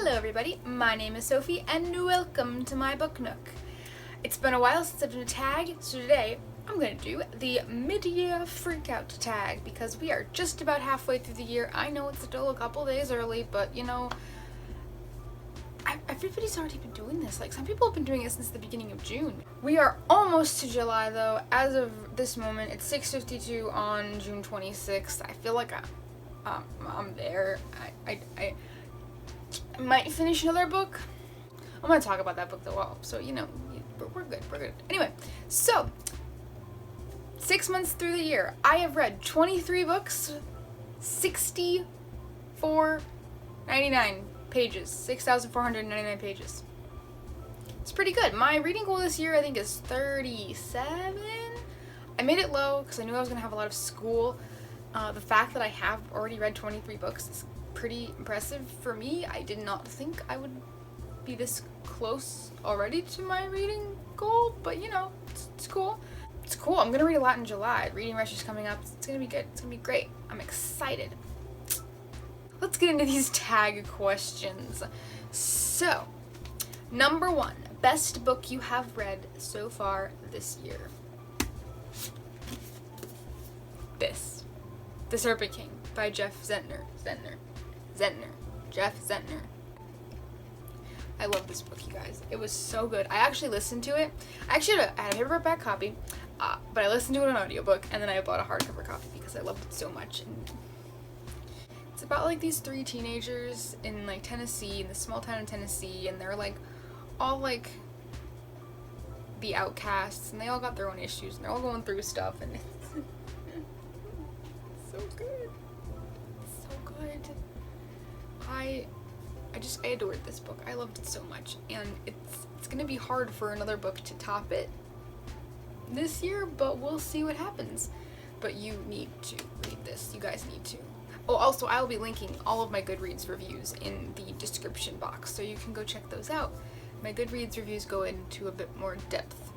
Hello everybody, my name is Sophie and welcome to my book nook. It's been a while since I've done a tag, so today I'm going to do the Mid-Year Freakout Tag because we are just about halfway through the year. I know it's still a couple days early, but you know, everybody's already been doing this. Like, some people have been doing it since the beginning of June. We are almost to July though. As of this moment, it's 6:52 on June 26th. I feel like I'm there. I might finish another book. I'm gonna talk about that book though, so you know, we're good. Anyway, so 6 months through the year, I have read 23 books, 6,499 pages, 6,499 pages. It's pretty good. My reading goal this year, I think, is 37. I made it low because I knew I was gonna have a lot of school. The fact that I have already read 23 books is pretty impressive for me. I did not think I would be this close already to my reading goal, but you know, it's cool. It's cool. I'm gonna read a lot in July. Reading rush is coming up. It's gonna be good. It's gonna be great. I'm excited. Let's get into these tag questions. So, number 1, best book you have read so far this year. The Serpent King by Jeff Zentner. Jeff Zentner. I love this book, you guys. It was so good. I actually listened to it. I had a paperback copy, but I listened to it on audiobook, and then I bought a hardcover copy because I loved it so much. And it's about like these 3 teenagers in like Tennessee, in this small town in Tennessee, and they're like all like the outcasts, and they all got their own issues, and they're all going through stuff, and it's so good. So good. I adored this book. I loved it so much, and it's gonna be hard for another book to top it this year, but we'll see what happens. But you need to read this. You guys need to. Oh, also, I'll be linking all of my Goodreads reviews in the description box, so you can go check those out. My Goodreads reviews go into a bit more depth.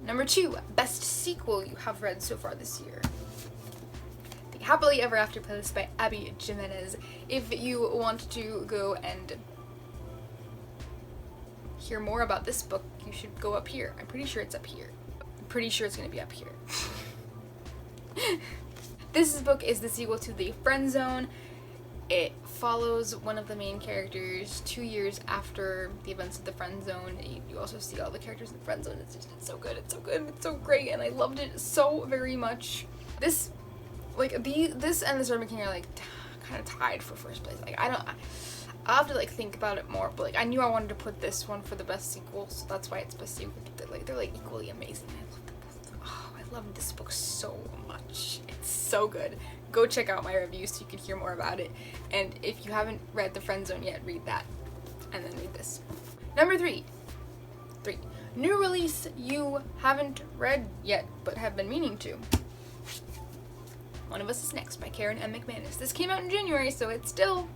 Number 2, best sequel you have read so far this year. Happily Ever After playlist by Abby Jimenez. If you want to go and hear more about this book, you should go up here. I'm pretty sure it's up here. I'm pretty sure it's going to be up here. This book is the sequel to The Friend Zone. It follows one of the main characters 2 years after the events of The Friend Zone. You also see all the characters in The Friend Zone. It's so good. It's so good. It's so great, and I loved it so very much. This and The Serpent King are like kind of tied for first place. Like, I'll have to like think about it more, but like I knew I wanted to put this one for the best sequel, so that's why it's best sequel. They're like equally amazing. I love this book so much. It's so good. Go check out my review so you can hear more about it. And if you haven't read The Friend Zone yet, read that, and then read this. Number 3. New release you haven't read yet but have been meaning to. One of Us is Next by Karen M. McManus. This came out in January, so it's still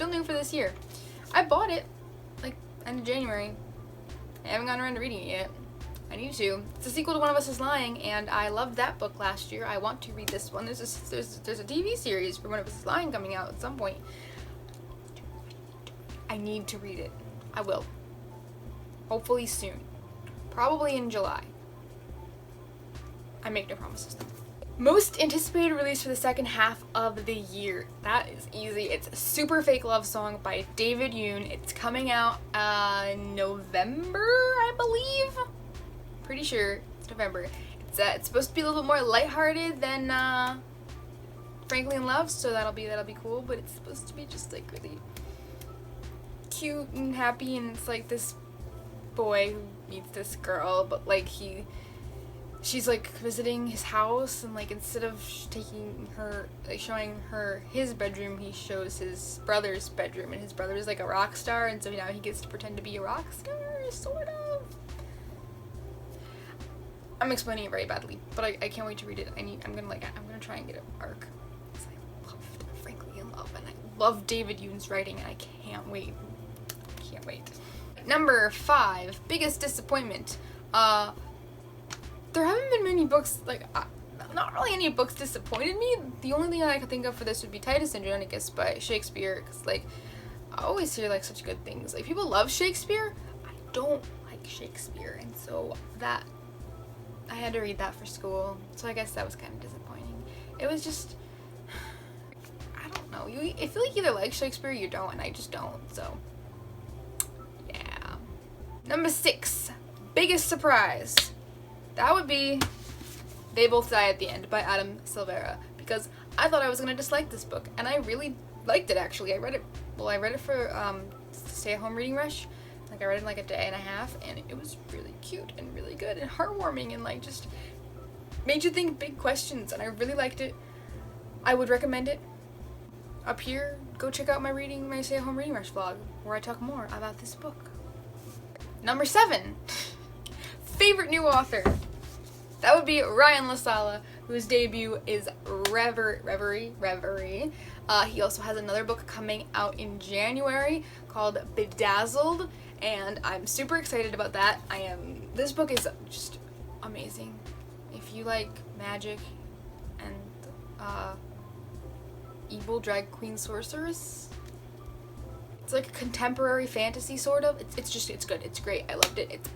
new for this year. I bought it like end of January. I haven't gotten around to reading it yet. I need to. It's a sequel to One of Us is Lying, and I loved that book last year. I want to read this one. There's a TV series for One of Us is Lying coming out at some point. I need to read it. I will. Hopefully soon. Probably in July. I make no promises though. Most anticipated release for the second half of the year. That is easy. It's Super Fake Love Song by David Yoon. It's coming out in November, I believe. Pretty sure it's November. It's supposed to be a little bit more lighthearted than Frankly in Love, so that'll be cool. But it's supposed to be just like really cute and happy, and it's like this boy who meets this girl, but like she's like visiting his house, and like instead of showing her his bedroom, he shows his brother's bedroom, and his brother's like a rock star, and so now he gets to pretend to be a rock star, sort of. I'm explaining it very badly, but I can't wait to read it. I'm gonna try and get an arc, because I loved Frankly in Love, and I love David Yoon's writing, and I can't wait. Number 5, biggest disappointment. There haven't been many books, like, not really any books disappointed me. The only thing I could think of for this would be Titus Andronicus by Shakespeare, because, like, I always hear like such good things. Like people love Shakespeare. I don't like Shakespeare, and so that I had to read that for school. So I guess that was kind of disappointing. It was just, I don't know. I feel like you either like Shakespeare or you don't, and I just don't. So yeah. Number 6, biggest surprise. That would be They Both Die at the End by Adam Silvera, because I thought I was gonna dislike this book, and I really liked it actually. I read it for stay-at-home reading rush. Like I read it in like a day and a half, and it was really cute and really good and heartwarming and like just made you think big questions, and I really liked it. I would recommend it. Up here, go check out my stay-at-home reading rush vlog where I talk more about this book. Number 7, favorite new author. That would be Ryan LaSala, whose debut is Reverie. He also has another book coming out in January called Bedazzled, and I'm super excited about that. This book is just amazing. If you like magic and evil drag queen sorceress, it's like a contemporary fantasy sort of. It's good. It's great. I loved it. It's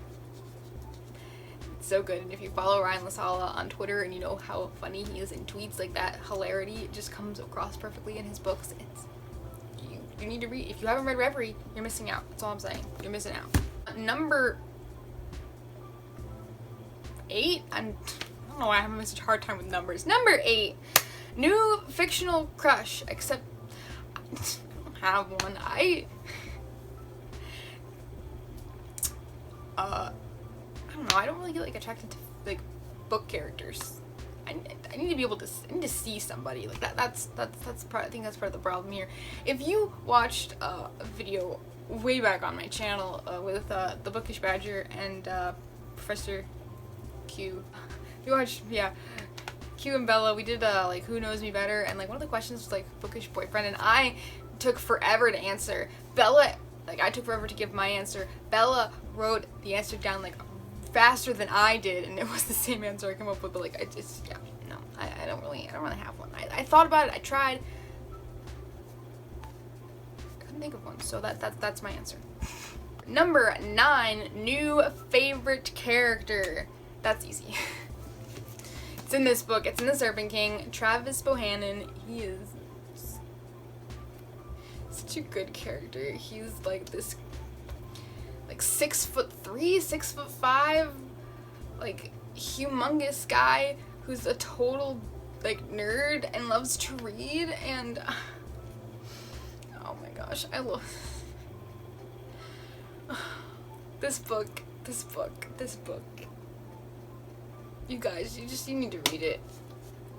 so good. And if you follow Ryan LaSala on Twitter and you know how funny he is in tweets, like that hilarity just comes across perfectly in his books. You need to read. If you haven't read Reverie, you're missing out. That's all I'm saying. You're missing out. Number 8. I don't know why I'm having such a hard time with numbers. Number 8, new fictional crush. Except I don't have one. I don't know. I don't really get like attracted to like book characters. I need to be able to. I need to see somebody like that. That's part. I think that's part of the problem here. If you watched a video way back on my channel with the Bookish Badger and Professor Q, if you watched, yeah, Q and Bella, we did like Who Knows Me Better, and like one of the questions was like bookish boyfriend, and I took forever to answer. Bella, like I took forever to give my answer. Bella wrote the answer down like faster than I did, and it was the same answer I came up with, but like I don't really have one. I thought about it, I tried, I couldn't think of one, so that's my answer. Number 9, new favorite character. That's easy. It's in this book. It's in The Serpent King. Travis Bohannon. He is such a good character. He's like this like 6'3", 6'5", like humongous guy who's a total like nerd and loves to read, and oh my gosh, I love this book. You guys, you need to read it,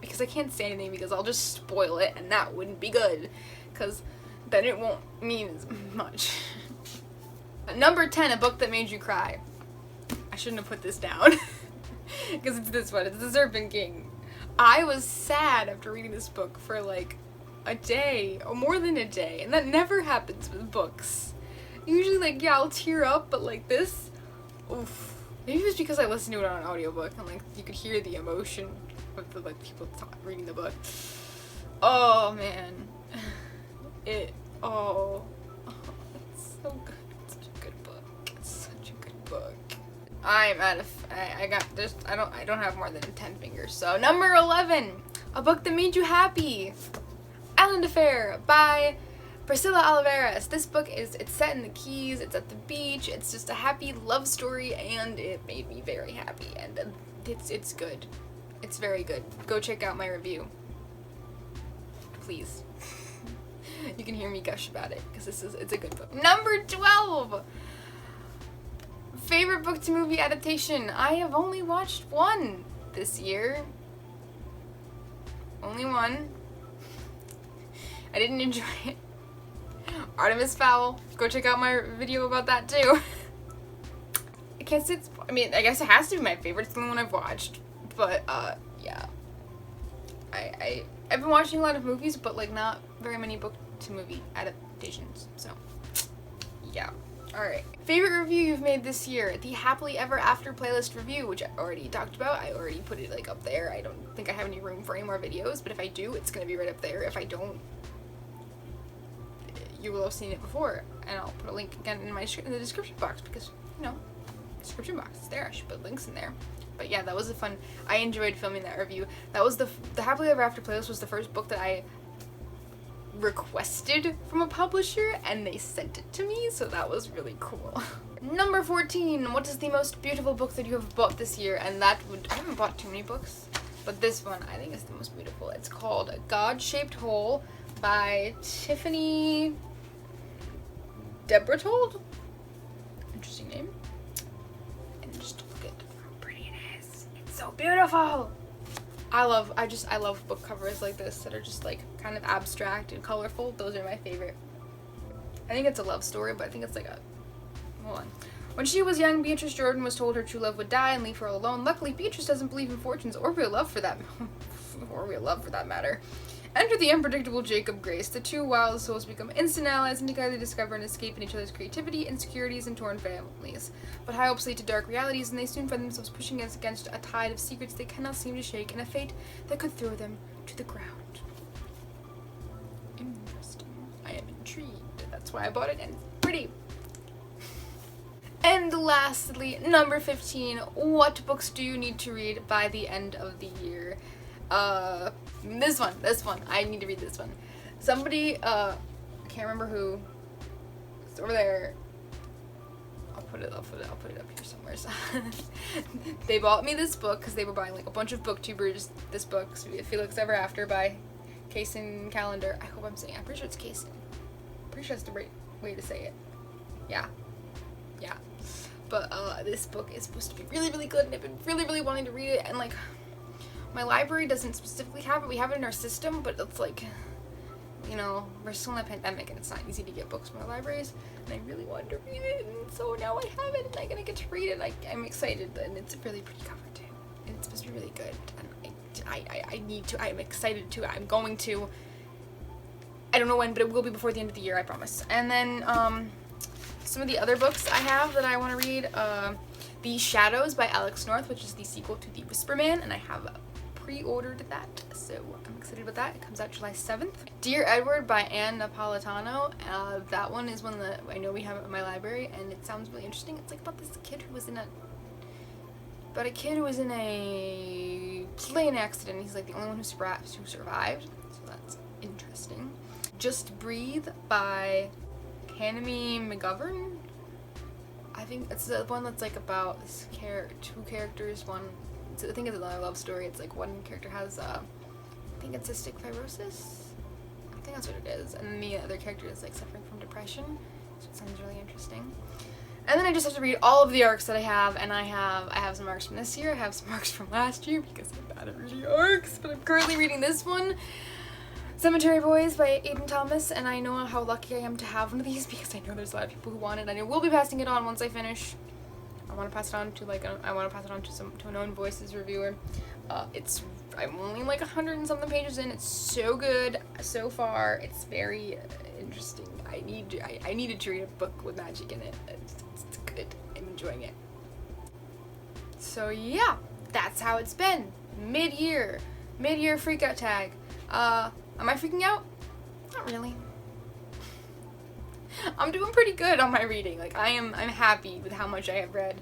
because I can't say anything because I'll just spoil it, and that wouldn't be good, because then it won't mean as much. Number 10, a book that made you cry. I shouldn't have put this down because it's this one. It's The Serpent King. I was sad after reading this book for like a day or more than a day, and that never happens with books. Usually, like, yeah, I'll tear up, but like this, oof. Maybe it was because I listened to it on an audiobook and like you could hear the emotion of the like people reading the book. Oh man, it's so good. It's such a good book. It's such a good book. I'm out of. I don't have more than 10 fingers. So number 11, a book that made you happy. Island Affair by Priscilla Oliveras. This book it's set in the Keys, it's at the beach, it's just a happy love story, and it made me very happy, and it's good. It's very good. Go check out my review. Please. You can hear me gush about it, because it's a good book. Number 12! Favorite book to movie adaptation. I have only watched one this year. Only one. I didn't enjoy it. Artemis Fowl. Go check out my video about that too. I can't say I guess it has to be my favorite. It's the only one I've watched. But, yeah. I've been watching a lot of movies, but, like, not very many book to movie adaptations. So, yeah. Alright. Favorite review you've made this year? The Happily Ever After playlist review, which I already talked about. I already put it, like, up there. I don't think I have any room for any more videos, but if I do, it's gonna be right up there. If I don't, you will have seen it before, and I'll put a link again in the description box, because, you know, description box is there. I should put links in there. But yeah, that was a fun. I enjoyed filming that review. That was the Happily Ever After playlist was the first book that I requested from a publisher, and they sent it to me, so that was really cool. Number 14. What is the most beautiful book that you have bought this year? And I haven't bought too many books, but this one I think is the most beautiful. It's called God-Shaped Hole by Tiffany Debretold. Interesting name. And just look at how pretty it is. It's so beautiful. I love book covers like this that are just like kind of abstract and colorful. Those are my favorite. I think it's a love story, but I think it's like a, hold on. When she was young, Beatrice Jordan was told her true love would die and leave her all alone. Luckily, Beatrice doesn't believe in fortunes or real love for that matter. Enter the unpredictable Jacob Grace. The two wild souls become instant allies and together discover and escape in each other's creativity, insecurities, and torn families. But high hopes lead to dark realities, and they soon find themselves pushing against a tide of secrets they cannot seem to shake, and a fate that could throw them to the ground. Interesting. I am intrigued. That's why I bought it, and it's pretty. And lastly, number 15. What books do you need to read by the end of the year? This one. I need to read this one. Somebody, I can't remember who. It's over there. I'll put it up here somewhere. So they bought me this book because they were buying like a bunch of booktubers. This book, Felix Ever After by Kaysen Calendar. I hope I'm saying. I'm pretty sure it's Kaysen. Pretty sure that's the right way to say it. Yeah. But this book is supposed to be really, really good, and I've been really, really wanting to read it. And like, my library doesn't specifically have it. We have it in our system, but it's like, you know, we're still in a pandemic, and it's not easy to get books from our libraries. And I really wanted to read it, and so now I have it, and I'm gonna get to read it. I'm excited, and it's a really pretty cover too, and it's supposed to be really good. And I need to. I'm excited to. I'm going to. I don't know when, but it will be before the end of the year, I promise. And then some of the other books I have that I want to read, The Shadows by Alex North, which is the sequel to The Whisper Man, and I have pre-ordered that, so I'm excited about that. It comes out July 7th. Dear Edward by Anne Napolitano. That one is one that I know we have in my library, and it sounds really interesting. It's like about this kid who was in a plane accident. He's like the only one who survived, so that's interesting. Just Breathe by Hanami McGovern. I think it's the one that's like about this two characters. I think it's another love story. It's like one character has I think it's cystic fibrosis. I think that's what it is. And then the other character is like suffering from depression. So it sounds really interesting. And then I just have to read all of the arcs that I have, and I have some arcs from this year. I have some arcs from last year because I'm bad at reading arcs, but I'm currently reading this one. Cemetery Boys by Aiden Thomas, and I know how lucky I am to have one of these because I know there's a lot of people who want it, and I will be passing it on once I finish. I want to pass it on to to a known voices reviewer. I'm only like 100 and something pages in. It's so good so far. It's very interesting. I needed to read a book with magic in it. It's good. I'm enjoying it. So yeah, that's how it's been. Mid-year freakout tag. Am I freaking out? Not really. I'm doing pretty good on my reading. Like, I'm happy with how much I have read.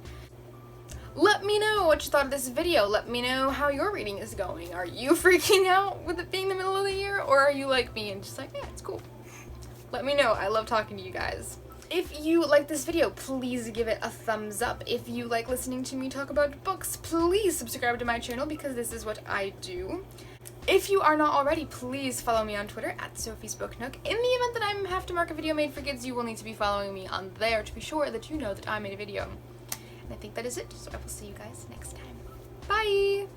Let me know what you thought of this video. Let me know how your reading is going. Are you freaking out with it being the middle of the year? Or are you like me and just like, yeah, it's cool. Let me know. I love talking to you guys. If you like this video, please give it a thumbs up. If you like listening to me talk about books, please subscribe to my channel because this is what I do. If you are not already, please follow me on Twitter at Sophie's Book Nook. In the event that I have to mark a video made for kids, you will need to be following me on there to be sure that you know that I made a video. And I think that is it, so I will see you guys next time. Bye!